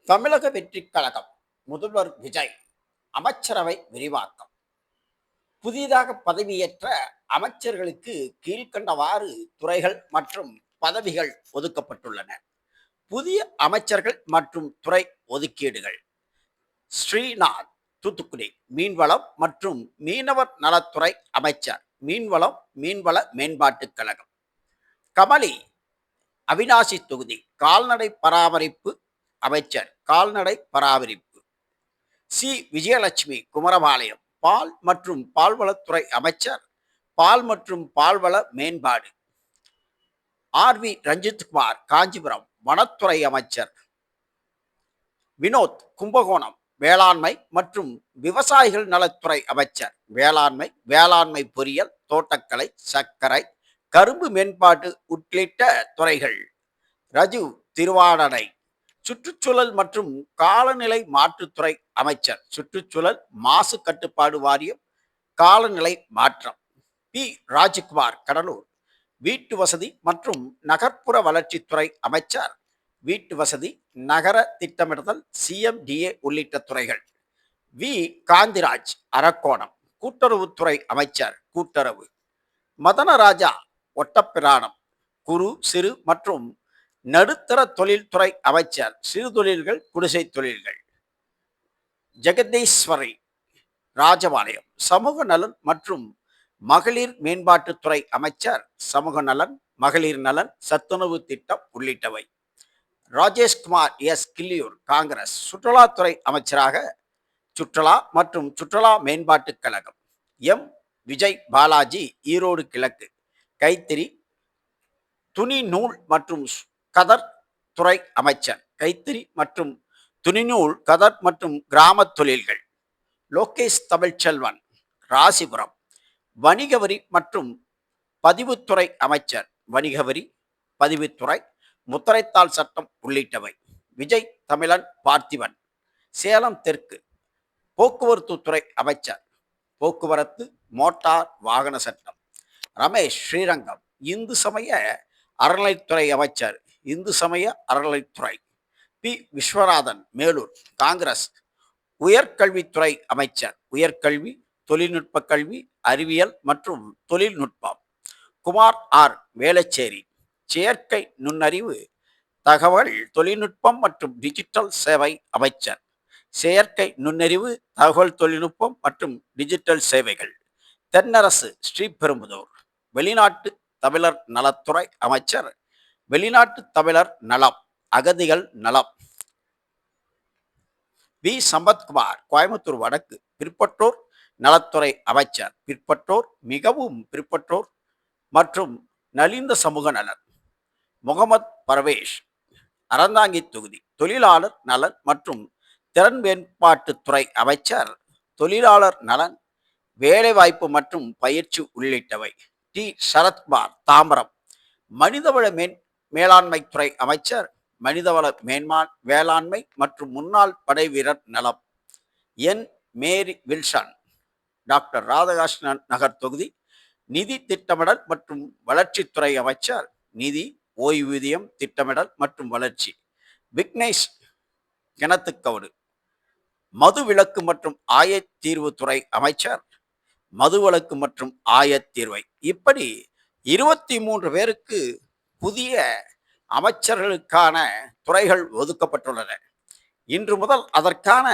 தமிழக வெற்றிக் கழகம் முதல்வர் விஜய் அமைச்சரவை விரிவாக்கம். புதிதாக பதவியேற்ற அமைச்சர்களுக்கு கீழ்க்கண்டவாறு துறைகள் மற்றும் பதவிகள் ஒதுக்கப்பட்டுள்ளன. புதிய அமைச்சர்கள் மற்றும் துறை ஒதுக்கீடுகள்: ஸ்ரீநாத், தூத்துக்குடி, மீன்வளம் மற்றும் மீனவர் நலத்துறை அமைச்சர், மீன்வளம் மீன்வள மேம்பாட்டுக் கழகம். கமலி, அவிநாசி தொகுதி, கால்நடை பராமரிப்பு அமைச்சர், கால்நடை பராமரிப்பு. சி விஜயலட்சுமி, குமரபாளையம், பால் மற்றும் பால்வளத்துறை அமைச்சர், பால் மற்றும் பால்வள மேம்பாடு. ஆர் வி ரஞ்சித்குமார், காஞ்சிபுரம், வனத்துறை அமைச்சர். வினோத், கும்பகோணம், வேளாண்மை மற்றும் விவசாயிகள் நலத்துறை அமைச்சர், வேளாண்மை, வேளாண்மை பொறியியல், தோட்டக்கலை, சர்க்கரை, கரும்பு மேம்பாட்டு உள்ளிட்ட துறைகள். ரஜு, திருவாடனை, சுற்றுச்சூழல் மற்றும் காலநிலை மாற்றுத்துறை அமைச்சர், சுற்றுச்சூழல் மாசு கட்டுப்பாடு வாரியம், காலநிலை மாற்றம். பி ராஜ்குமார், கடலூர், வீட்டு வசதி மற்றும் நகர்ப்புற வளர்ச்சித்துறை அமைச்சர், வீட்டு வசதி, நகர திட்டமிடுதல், சிஎம்டிஏ உள்ளிட்ட துறைகள். வி காந்திராஜ், அரக்கோணம், கூட்டுறவுத்துறை அமைச்சர், கூட்டுறவு. மதனராஜா, ஒட்டப்பிராணம், குறு சிறு மற்றும் நடுத்தர தொழில்துறை அமைச்சர், சிறு தொழில்கள், குடிசை தொழில்கள். ஜெகதீஸ்வரி, ராஜபாளையம், சமூக நலன் மற்றும் மகளிர் மேம்பாட்டுத்துறை அமைச்சர், சமூக நலன், மகளிர் நலன், சத்துணவு திட்டம் உள்ளிட்டவை. ராஜேஷ்குமார் எஸ், கிள்ளியூர், காங்கிரஸ், சுற்றுலாத்துறை அமைச்சராக சுற்றுலா மற்றும் சுற்றுலா மேம்பாட்டுக் கழகம். எம் விஜய் பாலாஜி, ஈரோடு கிழக்கு, கைத்தறி, துணி நூல் மற்றும் கதர் துறை அமைச்சர், கைத்தறி மற்றும் துணிநூல், கதர் மற்றும் கிராம தொழில்கள். லோகேஷ் தமிழ்ச்செல்வன், ராசிபுரம், வணிக வரி மற்றும் பதிவுத்துறை அமைச்சர், வணிக வரி, பதிவுத்துறை, முத்திரைத்தாள் சட்டம் உள்ளிட்டவை. விஜய் தமிழன் பார்த்திபன், சேலம் தெற்கு, போக்குவரத்து துறை அமைச்சர், போக்குவரத்து, மோட்டார் வாகன சட்டம். ரமேஷ், ஸ்ரீரங்கம், இந்து சமய அறநிலைத்துறை அமைச்சர், இந்து சமய அறநிலைத்துறை. பி விஸ்வநாதன், மேலூர், காங்கிரஸ், உயர்கல்வித்துறை அமைச்சர், உயர்கல்வி, தொழில்நுட்ப கல்வி, அறிவியல் மற்றும் தொழில்நுட்பம். குமார் ஆர், வேளச்சேரி, செயற்கை நுண்ணறிவு, தகவல் தொழில்நுட்பம் மற்றும் டிஜிட்டல் சேவை அமைச்சர், செயற்கை நுண்ணறிவு, தகவல் தொழில்நுட்பம் மற்றும் டிஜிட்டல் சேவைகள். தென்னரசு, ஸ்ரீபெரும்புதூர், வெளிநாட்டு தமிழர் நலத்துறை அமைச்சர், வெளிநாட்டு தமிழர் நலம், அகதிகள் நலம். வி சம்பத்குமார், கோயம்புத்தூர் வடக்கு, பிற்பட்டோர் நலத்துறை அமைச்சர், பிற்பட்டோர், மிகவும் பிற்பட்டோர் மற்றும் நலிந்த சமூக நலன். முகமது பர்வேஷ், அறந்தாங்கி தொகுதி, தொழிலாளர் நலன் மற்றும் திறன் மேம்பாட்டுத்துறை அமைச்சர், தொழிலாளர் நலன், வேலைவாய்ப்பு மற்றும் பயிற்சி உள்ளிட்டவை. டி சரத்குமார், தாம்பரம், மனிதவள மேலாண்மைத்துறை அமைச்சர், மனிதவள வேளாண்மை மற்றும் முன்னாள் படை வீரர் நலம். என் மேரி வில்சன், டாக்டர் ராதாகிருஷ்ணன் நகர் தொகுதி, நிதி திட்டமிடல் மற்றும் வளர்ச்சித்துறை அமைச்சர், நிதி, ஓய்வூதியம், திட்டமிடல் மற்றும் வளர்ச்சி. விக்னேஷ், கிணத்துக்கவுடு, மதுவிலக்கு மற்றும் ஆயத்தீர்வுத்துறை அமைச்சர், மதுவிலக்கு மற்றும் ஆயத்தீர்வை. இப்படி 23 பேருக்கு புதிய அமைச்சர்களுக்கான துறைகள் ஒதுக்கப்பட்டுள்ளன. இன்று முதல் அதற்கான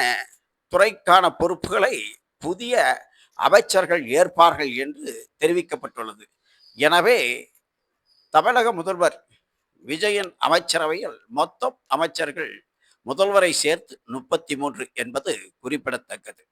துறைக்கான பொறுப்புகளை புதிய அமைச்சர்கள் ஏற்பார்கள் என்று தெரிவிக்கப்பட்டுள்ளது. எனவே தமிழக முதல்வர் விஜயன் அமைச்சரவையில் மொத்தம் அமைச்சர்கள் முதல்வரை சேர்த்து 33 என்பது குறிப்பிடத்தக்கது.